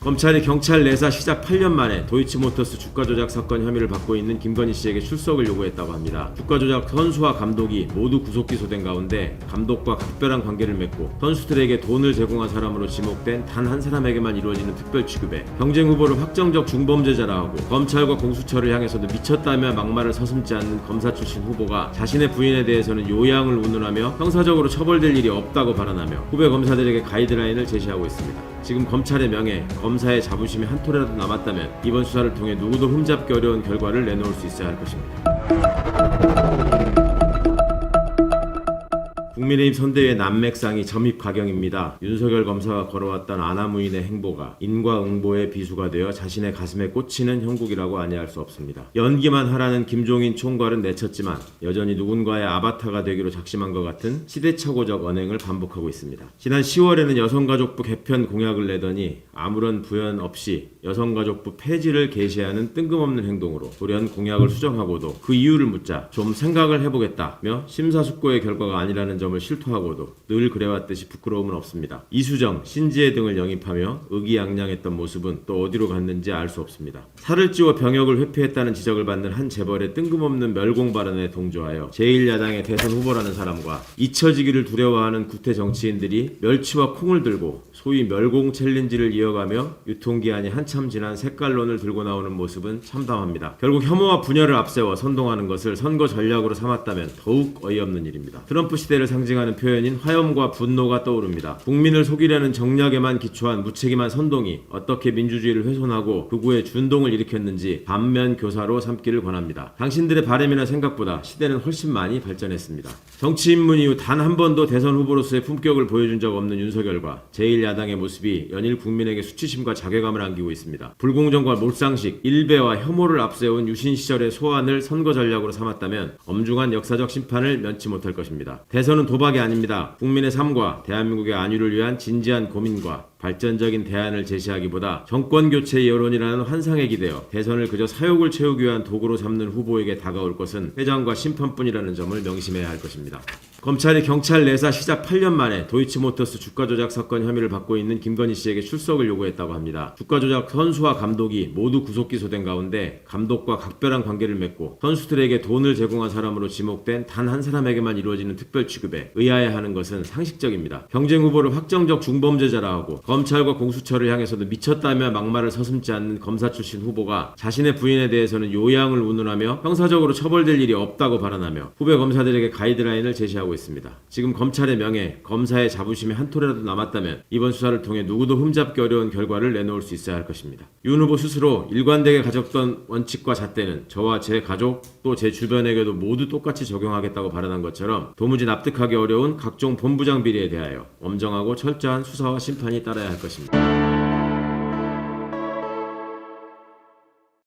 검찰이 경찰 내사 시작 8년 만에 도이치모터스 주가 조작 사건 혐의를 받고 있는 김건희 씨에게 출석을 요구했다고 합니다. 주가 조작 선수와 감독이 모두 구속 기소된 가운데 감독과 각별한 관계를 맺고 선수들에게 돈을 제공한 사람으로 지목된 단 한 사람에게만 이루어지는 특별 취급에 경쟁 후보를 확정적 중범죄자라 하고 검찰과 공수처를 향해서도 미쳤다며 막말을 서슴지 않는 검사 출신 후보가 자신의 부인에 대해서는 요양을 운운하며 형사적으로 처벌될 일이 없다고 발언하며 후배 검사들에게 가이드라인을 제시하고 있습니다. 지금 검찰의 명예, 검사의 자부심이 한 톨이라도 남았다면 이번 수사를 통해 누구도 흠잡기 어려운 결과를 내놓을 수 있어야 할 것입니다. 국민의힘 선대위의 난맥상이 점입 가경입니다. 윤석열 검사가 걸어왔던 아나무인의 행보가 인과응보의 비수가 되어 자신의 가슴에 꽂히는 형국이라고 아니할 수 없습니다. 연기만 하라는 김종인 총괄은 내쳤지만 여전히 누군가의 아바타가 되기로 작심한 것 같은 시대착오적 언행을 반복하고 있습니다. 지난 10월에는 여성가족부 개편 공약을 내더니 아무런 부연 없이 여성가족부 폐지를 계시하는 뜬금없는 행동으로 돌연 공약을 수정하고도 그 이유를 묻자 좀 생각을 해보겠다며 심사숙고의 결과가 아니라는 점을 실토하고도 늘 그래왔듯이 부끄러움은 없습니다. 이수정, 신지혜 등을 영입하며 의기양양했던 모습은 또 어디로 갔는지 알 수 없습니다. 살을 찌워 병역을 회피했다는 지적을 받는 한 재벌의 뜬금없는 멸공 발언에 동조하여 제1야당의 대선 후보라는 사람과 잊혀지기를 두려워하는 구태 정치인들이 멸치와 콩을 들고 소위 멸공 챌린지를 이어가며 유통기한이 한참 지난 색깔론을 들고 나오는 모습은 참담합니다. 결국 혐오와 분열을 앞세워 선동하는 것을 선거 전략으로 삼았다면 더욱 어이없는 일입니다. 트럼프 시대를 상징하는 표현인 화염과 분노가 떠오릅니다. 국민을 속이려는 정략에만 기초한 무책임한 선동이 어떻게 민주주의를 훼손하고 극우의 준동을 일으켰는지 반면 교사로 삼기를 권합니다. 당신들의 바람이나 생각보다 시대는 훨씬 많이 발전했습니다. 정치 입문 이후 단 한 번도 대선 후보로서의 품격을 보여준 적 없는 윤석열과 제1야당의 모습이 연일 국민에게 수치심과 자괴감을 안기고 있습니다. 불공정과 몰상식, 일배와 혐오를 앞세운 유신 시절의 소환을 선거 전략으로 삼았다면 엄중한 역사적 심판을 면치 못할 것입니다. 대선은 도박이 아닙니다. 국민의 삶과 대한민국의 안위를 위한 진지한 고민과 발전적인 대안을 제시하기보다 정권교체 여론이라는 환상에 기대어 대선을 그저 사욕을 채우기 위한 도구로 삼는 후보에게 다가올 것은 회장과 심판뿐이라는 점을 명심해야 할 것입니다. 검찰이 경찰 내사 시작 8년 만에 도이치모터스 주가 조작 사건 혐의를 받고 있는 김건희 씨에게 출석을 요구했다고 합니다. 주가 조작 선수와 감독이 모두 구속 기소된 가운데 감독과 각별한 관계를 맺고 선수들에게 돈을 제공한 사람으로 지목된 단 한 사람에게만 이루어지는 특별 취급에 의아해하는 것은 상식적입니다. 경쟁 후보를 확정적 중범죄자라 하고 검찰과 공수처를 향해서도 미쳤다며 막말을 서슴지 않는 검사 출신 후보가 자신의 부인에 대해서는 요양을 운운하며 형사적으로 처벌될 일이 없다고 발언하며 후배 검사들에게 가이드라인을 제시하고 있습니다. 지금 검찰의 명예, 검사의 자부심이 한 톨이라도 남았다면 이번 수사를 통해 누구도 흠잡기 어려운 결과를 내놓을 수 있어야 할 것입니다. 윤 후보 스스로 일관되게 가졌던 원칙과 잣대는 저와 제 가족 또 제 주변에게도 모두 똑같이 적용하겠다고 발언한 것처럼 도무지 납득하기 어려운 각종 본부장 비리에 대하여 엄정하고 철저한 수사와 심판이 따라야 할 것입니다.